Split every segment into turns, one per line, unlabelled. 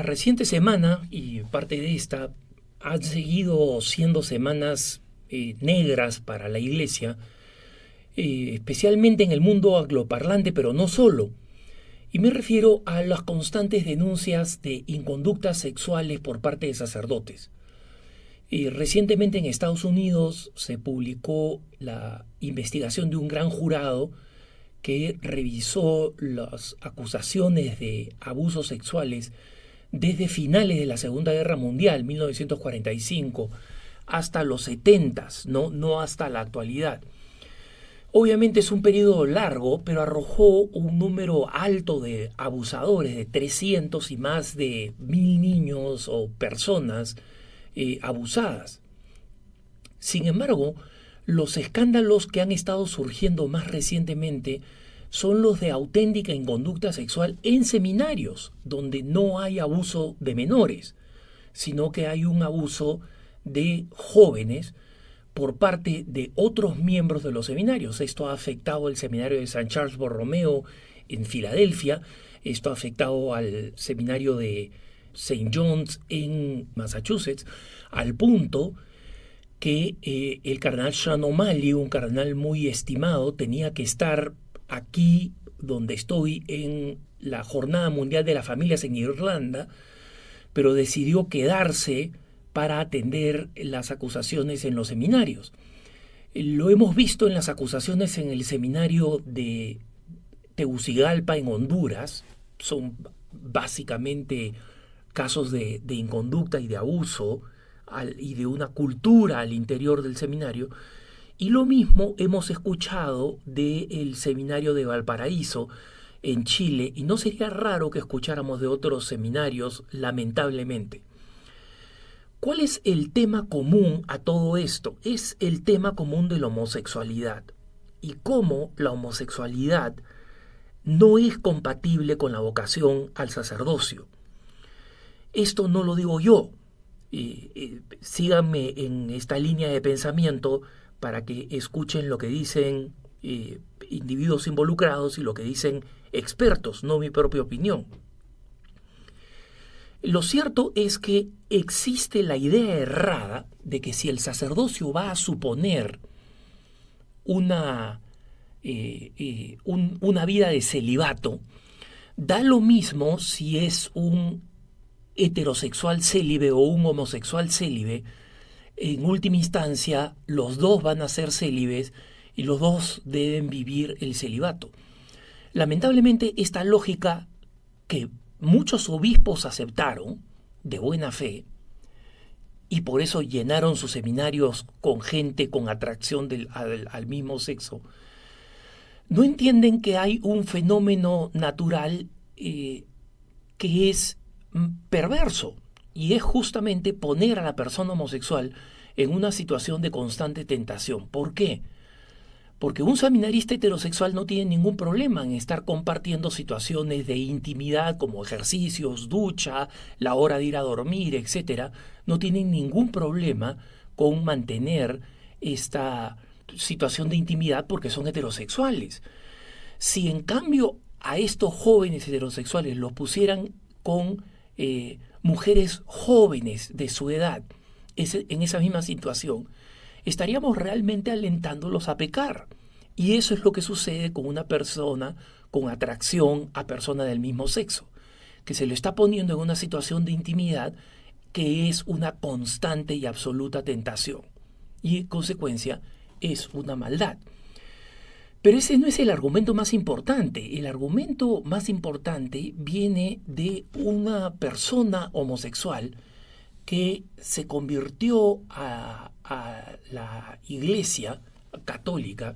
reciente semana y parte de esta han seguido siendo semanas negras para la Iglesia, especialmente en el mundo angloparlante, pero no solo. Y me refiero a las constantes denuncias de inconductas sexuales por parte de sacerdotes. Recientemente en Estados Unidos se publicó la investigación de un gran jurado que revisó las acusaciones de abusos sexuales desde finales de la Segunda Guerra Mundial, 1945, hasta los 70, no hasta la actualidad. Obviamente es un periodo largo, pero arrojó un número alto de abusadores, de 300 y más de 1000 niños o personas abusadas. Sin embargo, los escándalos que han estado surgiendo más recientemente son los de auténtica inconducta sexual en seminarios, donde no hay abuso de menores, sino que hay un abuso de jóvenes por parte de otros miembros de los seminarios. Esto ha afectado el seminario de San Charles Borromeo en Filadelfia, esto ha afectado al seminario de St. John's en Massachusetts, al punto que el cardenal Sean O'Malley, un cardenal muy estimado, tenía que estar aquí donde estoy en la Jornada Mundial de las Familias en Irlanda, pero decidió quedarse para atender las acusaciones en los seminarios. Lo hemos visto en las acusaciones en el seminario de Tegucigalpa en Honduras. Son básicamente casos de inconducta y de abuso y de una cultura al interior del seminario. Y lo mismo hemos escuchado del seminario de Valparaíso en Chile, y no sería raro que escucháramos de otros seminarios, lamentablemente. ¿Cuál es el tema común a todo esto? Es el tema común de la homosexualidad y cómo la homosexualidad no es compatible con la vocación al sacerdocio. Esto no lo digo yo. Síganme en esta línea de pensamiento para que escuchen lo que dicen individuos involucrados y lo que dicen expertos, no mi propia opinión. Lo cierto es que existe la idea errada de que si el sacerdocio va a suponer una vida de celibato, da lo mismo si es un heterosexual célibe o un homosexual célibe. En última instancia, los dos van a ser célibes y los dos deben vivir el celibato. Lamentablemente, esta lógica que muchos obispos aceptaron de buena fe, y por eso llenaron sus seminarios con gente con atracción al mismo sexo, no entienden que hay un fenómeno natural que es perverso, y es justamente poner a la persona homosexual en una situación de constante tentación. ¿Por qué? Porque un seminarista heterosexual no tiene ningún problema en estar compartiendo situaciones de intimidad como ejercicios, ducha, la hora de ir a dormir, etc. No tienen ningún problema con mantener esta situación de intimidad porque son heterosexuales. Si en cambio a estos jóvenes heterosexuales los pusieran con mujeres jóvenes de su edad en esa misma situación, estaríamos realmente alentándolos a pecar. Y eso es lo que sucede con una persona con atracción a persona del mismo sexo, que se lo está poniendo en una situación de intimidad que es una constante y absoluta tentación. Y en consecuencia es una maldad. Pero ese no es el argumento más importante. El argumento más importante viene de una persona homosexual que se convirtió a la Iglesia católica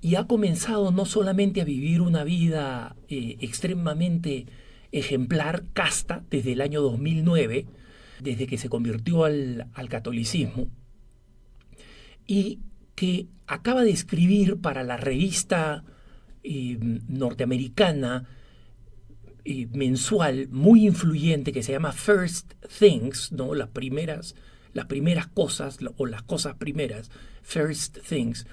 y ha comenzado no solamente a vivir una vida extremadamente ejemplar, casta, desde el año 2009, desde que se convirtió al catolicismo, y que acaba de escribir para la revista norteamericana mensual muy influyente que se llama First Things, ¿no? Las primeras cosas o las cosas primeras, First Things.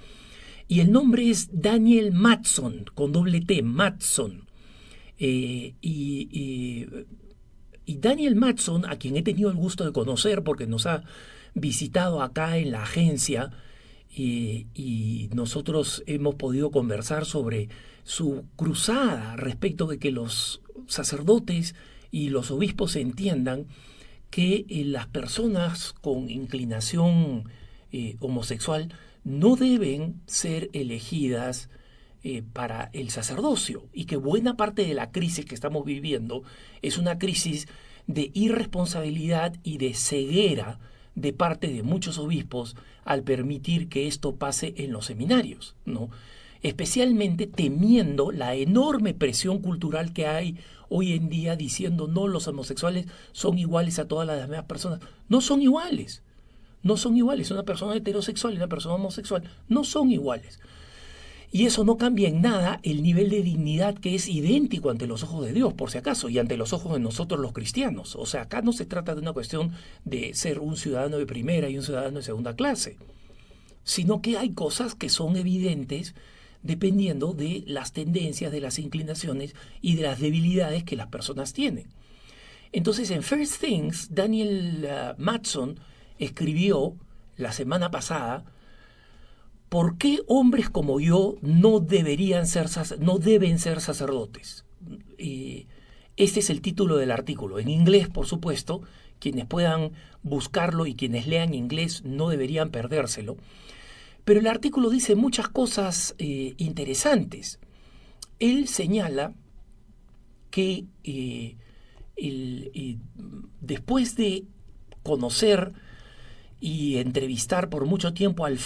Y el nombre es Daniel Mattson, con doble T, Mattson. Y Daniel Mattson, a quien he tenido el gusto de conocer porque nos ha visitado acá en la agencia, y nosotros hemos podido conversar sobre su cruzada respecto de que los sacerdotes y los obispos entiendan que las personas con inclinación homosexual no deben ser elegidas para el sacerdocio, y que buena parte de la crisis que estamos viviendo es una crisis de irresponsabilidad y de ceguera de parte de muchos obispos al permitir que esto pase en los seminarios, ¿no? Especialmente temiendo la enorme presión cultural que hay hoy en día diciendo no, los homosexuales son iguales a todas las demás personas. No son iguales, no son iguales. Una persona heterosexual y una persona homosexual no son iguales. Y eso no cambia en nada el nivel de dignidad, que es idéntico ante los ojos de Dios, por si acaso, y ante los ojos de nosotros los cristianos. O sea, acá no se trata de una cuestión de ser un ciudadano de primera y un ciudadano de segunda clase, sino que hay cosas que son evidentes dependiendo de las tendencias, de las inclinaciones y de las debilidades que las personas tienen. Entonces, en First Things, Daniel Mattson escribió la semana pasada: ¿por qué hombres como yo no deben ser sacerdotes? Este es el título del artículo. En inglés, por supuesto, quienes puedan buscarlo y quienes lean inglés no deberían perdérselo. Pero el artículo dice muchas cosas interesantes. Él señala que después de conocer y entrevistar por mucho tiempo al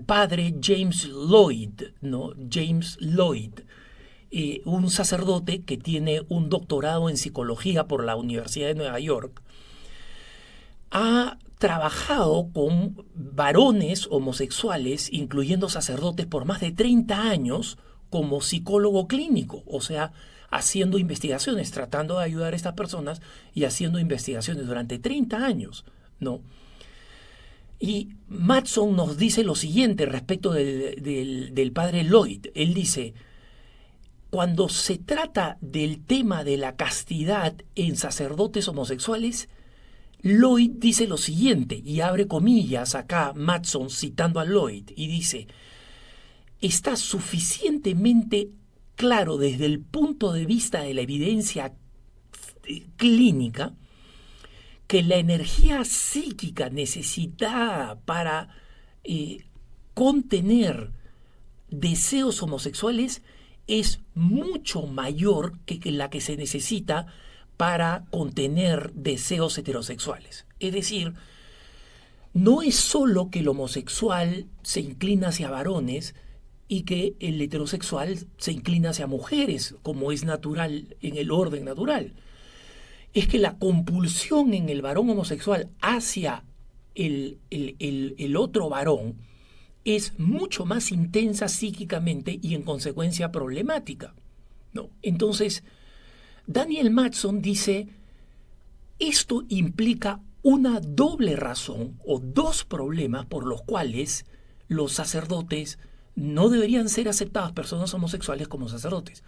padre James Lloyd, ¿no? James Lloyd, un sacerdote que tiene un doctorado en psicología por la Universidad de Nueva York, ha trabajado con varones homosexuales, incluyendo sacerdotes, por más de 30 años como psicólogo clínico, o sea, haciendo investigaciones, tratando de ayudar a estas personas y haciendo investigaciones durante 30 años, ¿no? Y Mattson nos dice lo siguiente respecto del padre Lloyd. Él dice: cuando se trata del tema de la castidad en sacerdotes homosexuales, Lloyd dice lo siguiente, y abre comillas acá Mattson citando a Lloyd, y dice: está suficientemente claro desde el punto de vista de la evidencia clínica que la energía psíquica necesitada para contener deseos homosexuales es mucho mayor que la que se necesita para contener deseos heterosexuales. Es decir, no es solo que el homosexual se inclina hacia varones y que el heterosexual se inclina hacia mujeres, como es natural en el orden natural. Es que la compulsión en el varón homosexual hacia el otro varón es mucho más intensa psíquicamente y en consecuencia problemática, ¿no? Entonces, Daniel Mattson dice: esto implica una doble razón o dos problemas por los cuales los sacerdotes no deberían ser aceptados, personas homosexuales, como sacerdotes.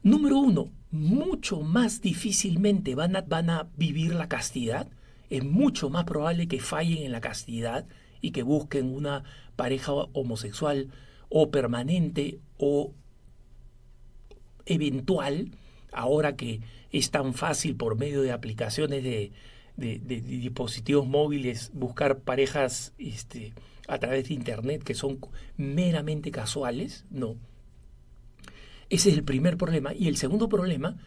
Número uno, mucho más difícilmente van a vivir la castidad. Es mucho más probable que fallen en la castidad y que busquen una pareja homosexual o permanente o eventual, ahora que es tan fácil por medio de aplicaciones de dispositivos móviles buscar parejas a través de internet que son meramente casuales, ¿no? Ese es el primer problema. Y el segundo problema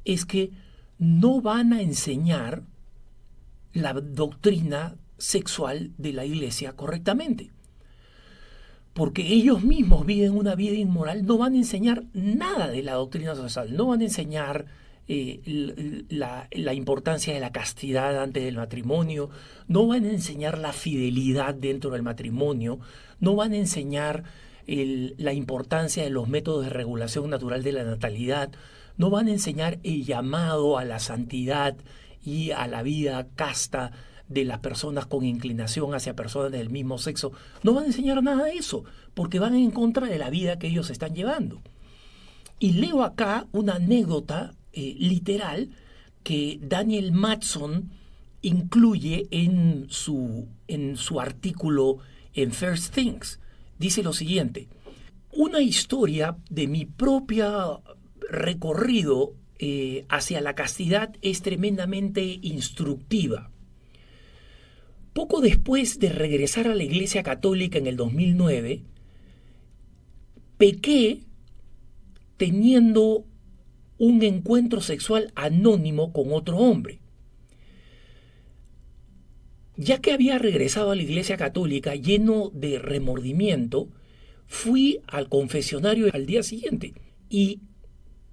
es que no van a enseñar la doctrina sexual de la Iglesia correctamente. Porque ellos mismos viven una vida inmoral, no van a enseñar nada de la doctrina sexual, no van a enseñar la importancia de la castidad antes del matrimonio, no van a enseñar la fidelidad dentro del matrimonio, no van a enseñar la importancia de los métodos de regulación natural de la natalidad, no van a enseñar el llamado a la santidad y a la vida casta de las personas con inclinación hacia personas del mismo sexo. No van a enseñar nada de eso, porque van en contra de la vida que ellos están llevando. Y leo acá una anécdota literal que Daniel Matson incluye en su artículo en First Things. Dice lo siguiente: una historia de mi propio recorrido hacia la castidad es tremendamente instructiva. Poco después de regresar a la Iglesia Católica en el 2009, pequé teniendo un encuentro sexual anónimo con otro hombre. Ya que había regresado a la Iglesia Católica lleno de remordimiento, fui al confesionario al día siguiente y,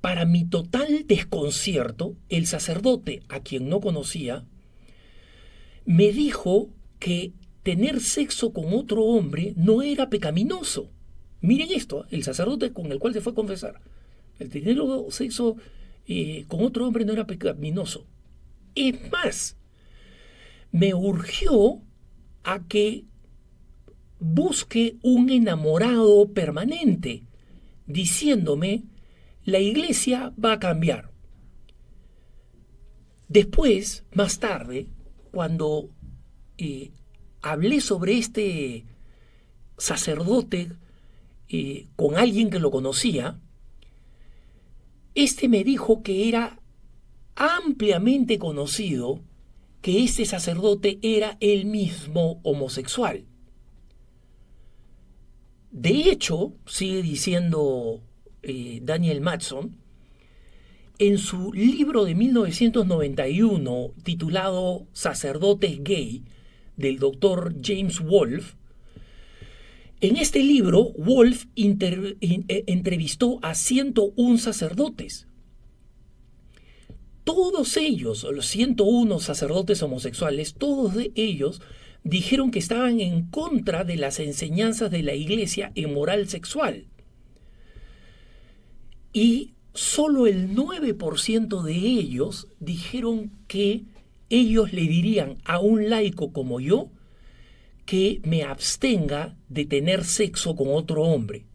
para mi total desconcierto, el sacerdote, a quien no conocía, me dijo que tener sexo con otro hombre no era pecaminoso. Miren esto, el sacerdote con el cual se fue a confesar. El tener sexo con otro hombre no era pecaminoso. Es más, me urgió a que busque un enamorado permanente, diciéndome: la iglesia va a cambiar. Después, más tarde, cuando hablé sobre este sacerdote con alguien que lo conocía, este me dijo que era ampliamente conocido que este sacerdote era él mismo homosexual. De hecho, sigue diciendo Daniel Matson, en su libro de 1991 titulado Sacerdotes Gay, del doctor James Wolfe, en este libro Wolfe entrevistó a 101 sacerdotes. Todos ellos, los 101 sacerdotes homosexuales, todos de ellos dijeron que estaban en contra de las enseñanzas de la Iglesia en moral sexual. Y solo el 9% de ellos dijeron que ellos le dirían a un laico como yo que me abstenga de tener sexo con otro hombre.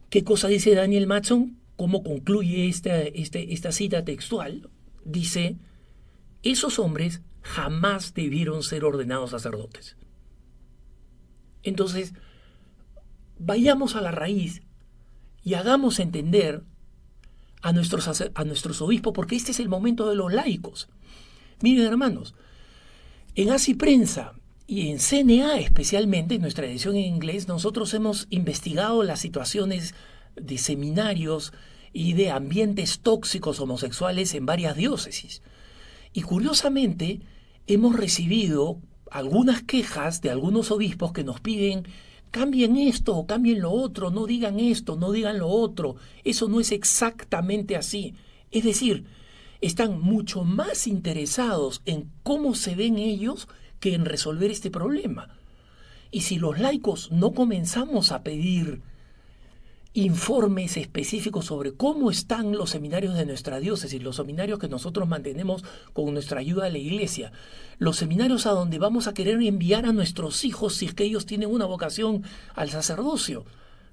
¿Qué cosa dice Daniel Matson? ¿Cómo concluye esta cita textual? Dice: esos hombres jamás debieron ser ordenados sacerdotes. Entonces, vayamos a la raíz y hagamos entender a nuestros obispos, porque este es el momento de los laicos. Miren, hermanos, en Así Prensa y en CNA especialmente, en nuestra edición en inglés, nosotros hemos investigado las situaciones de seminarios y de ambientes tóxicos homosexuales en varias diócesis. Y curiosamente, hemos recibido algunas quejas de algunos obispos que nos piden: cambien esto o cambien lo otro, no digan esto, no digan lo otro. Eso no es exactamente así. Es decir, están mucho más interesados en cómo se ven ellos que en resolver este problema. Y si los laicos no comenzamos a pedir informes específicos sobre cómo están los seminarios de nuestra diócesis, los seminarios que nosotros mantenemos con nuestra ayuda de la Iglesia, los seminarios a donde vamos a querer enviar a nuestros hijos si es que ellos tienen una vocación al sacerdocio.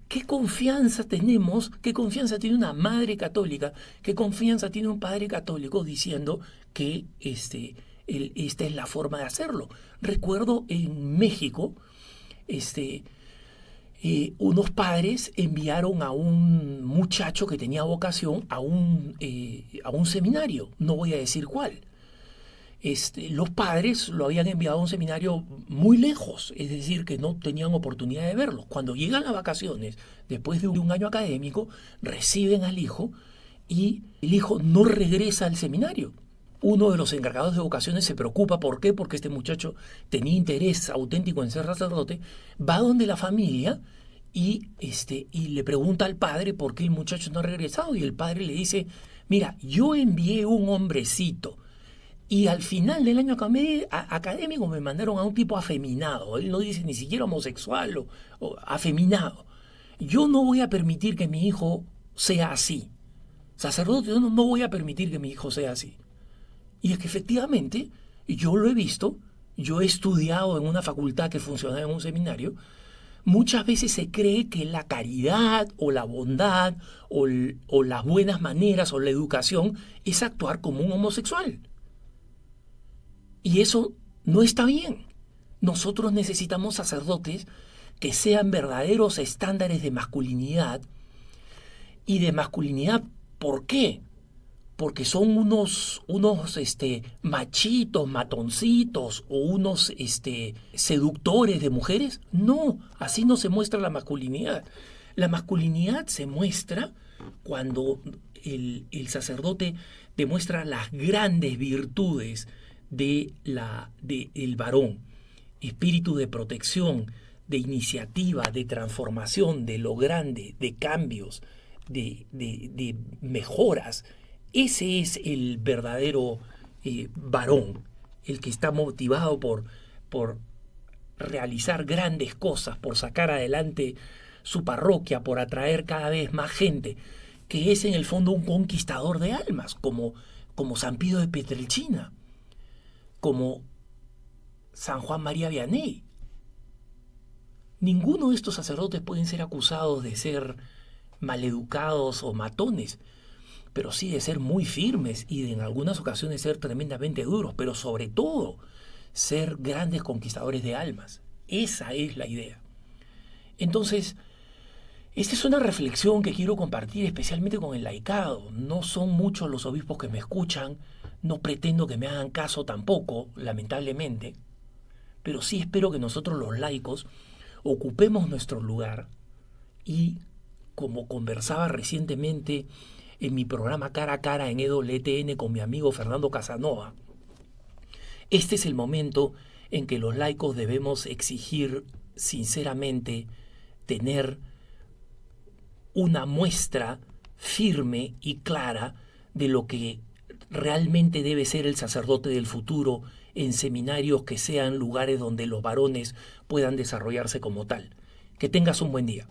¿Qué confianza tenemos? ¿Qué confianza tiene una madre católica? ¿Qué confianza tiene un padre católico diciendo que esta es la forma de hacerlo? Recuerdo en México, unos padres enviaron a un muchacho que tenía vocación a un seminario, no voy a decir cuál. Los padres lo habían enviado a un seminario muy lejos, es decir, que no tenían oportunidad de verlo. Cuando llegan las vacaciones, después de un año académico, reciben al hijo y el hijo no regresa al seminario. Uno de los encargados de vocaciones se preocupa. ¿Por qué? Porque este muchacho tenía interés auténtico en ser sacerdote. Va donde la familia y le pregunta al padre por qué el muchacho no ha regresado. Y el padre le dice: mira, yo envié un hombrecito y al final del año académico me mandaron a un tipo afeminado. Él no dice ni siquiera homosexual o afeminado. Yo no voy a permitir que mi hijo sea así. Sacerdote, no voy a permitir que mi hijo sea así. Y es que efectivamente, yo lo he visto, yo he estudiado en una facultad que funcionaba en un seminario. Muchas veces se cree que la caridad o la bondad o las buenas maneras o la educación es actuar como un homosexual. Y eso no está bien. Nosotros necesitamos sacerdotes que sean verdaderos estándares de masculinidad. Y de masculinidad, ¿por qué? Porque son unos machitos, matoncitos o unos seductores de mujeres. No, así no se muestra la masculinidad. La masculinidad se muestra cuando el sacerdote demuestra las grandes virtudes del varón. Espíritu de protección, de iniciativa, de transformación, de lo grande, de cambios, de mejoras. Ese es el verdadero varón, el que está motivado por realizar grandes cosas, por sacar adelante su parroquia, por atraer cada vez más gente, que es en el fondo un conquistador de almas, como San Pío de Pietrelcina, como San Juan María Vianney. Ninguno de estos sacerdotes pueden ser acusados de ser maleducados o matones, pero sí de ser muy firmes y de en algunas ocasiones ser tremendamente duros, pero sobre todo ser grandes conquistadores de almas. Esa es la idea. Entonces, esta es una reflexión que quiero compartir especialmente con el laicado. No son muchos los obispos que me escuchan, no pretendo que me hagan caso tampoco, lamentablemente, pero sí espero que nosotros los laicos ocupemos nuestro lugar y, como conversaba recientemente en mi programa Cara a Cara en EWTN con mi amigo Fernando Casanova, este es el momento en que los laicos debemos exigir sinceramente tener una muestra firme y clara de lo que realmente debe ser el sacerdote del futuro en seminarios que sean lugares donde los varones puedan desarrollarse como tal. Que tengas un buen día.